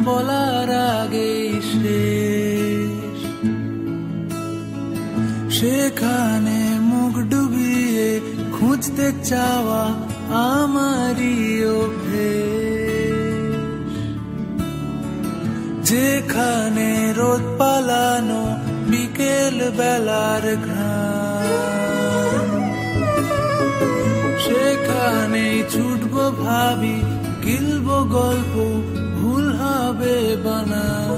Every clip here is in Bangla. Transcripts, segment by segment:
বলার আগেই শেষ। সেখানে মুখ ডুবিয়ে খুঁজতে চাওয়া আমারই অভ্যেস। যেখানে রোদ পালানো বিকেল বেলার ঘ্রাণ, সেখানেই ছুটবো ভাবি, গিলবো গল্প, ভুল হবে বানান।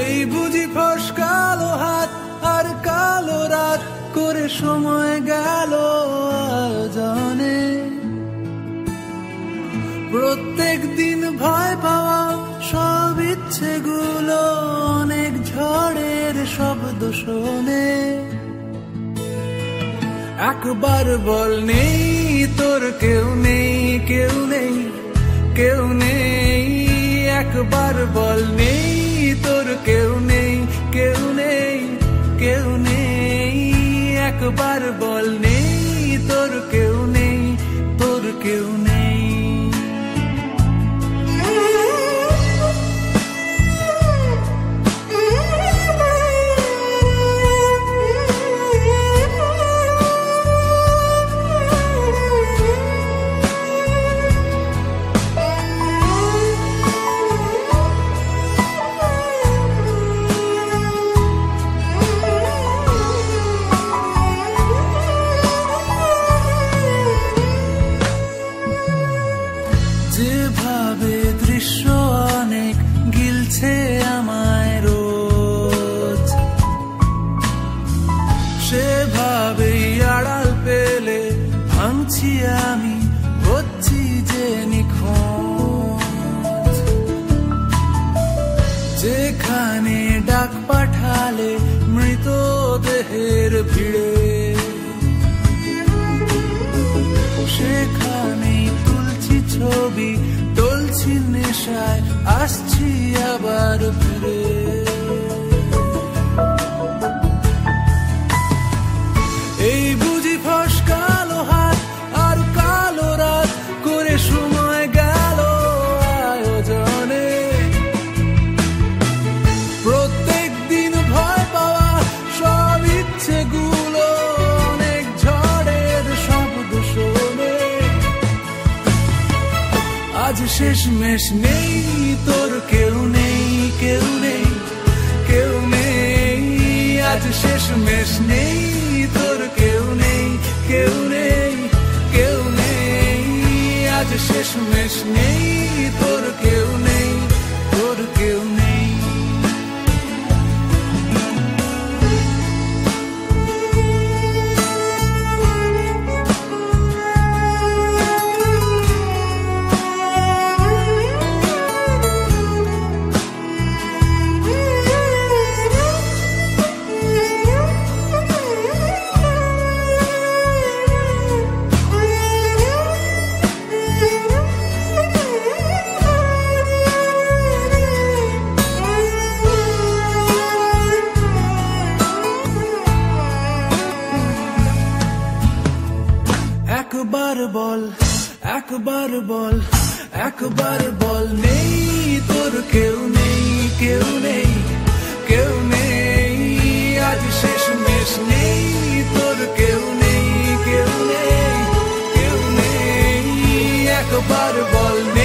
এই বুঝি ফসকালো হাত আর কালো রাত করে সময় গেল আয়োজনে। প্রত্যেক দিন ভয় পাওয়া সব ইচ্ছেগুলো অনেক ঝড়ের শব্দ শোনে। একবার বল নেই তোর কেউ নেই, কেউ নেই, কেউ নেই। একবার বল নেই তোর কেউ নেই, কেউ নেই, কেউ নেই। একবার বল নেই তোর কেউ নেই, তোর কেউ নেই। যেভাবে দৃশ্য অনেক গিলছে আমায় রোজ, সেভাবেই আড়াল পেলে ভাঙছি আমি, হচ্ছি যে নিখোঁজ। যেখানে ডাক পাঠালে মৃতদেহের ভিড়ে, সেখানেই তুলছি ছবি, টলছি নেশায়, আসছি আবার ফিরে। এই বুঝি ফসকালো হাত আর কালো রাত করে সময় গেল আয়োজনে। প্রত্যেক দিন ভয় পাওয়া সব ইচ্ছেগুলো অনেক ঝড়ের শব্দ শোনে। আজ শেষমেশ নেই তোর কেউ নেই, কেউ নেই, কেউ নেই। আজ শেষমেশ নেই তোর কেউ নেই, কেউ নেই, কেউ নেই। আজ শেষমেশ নেই তোর কেউ নেই, তোর কেউ নেই। একবার বল, একবার বল, একবার বল নেই তোর কেউ নেই, কেউ নেই, কেউ নেই। আজ শেষমেশ নেই তোর কেউ নেই, কেউ নেই, কেউ নেই। একবার বল নেই।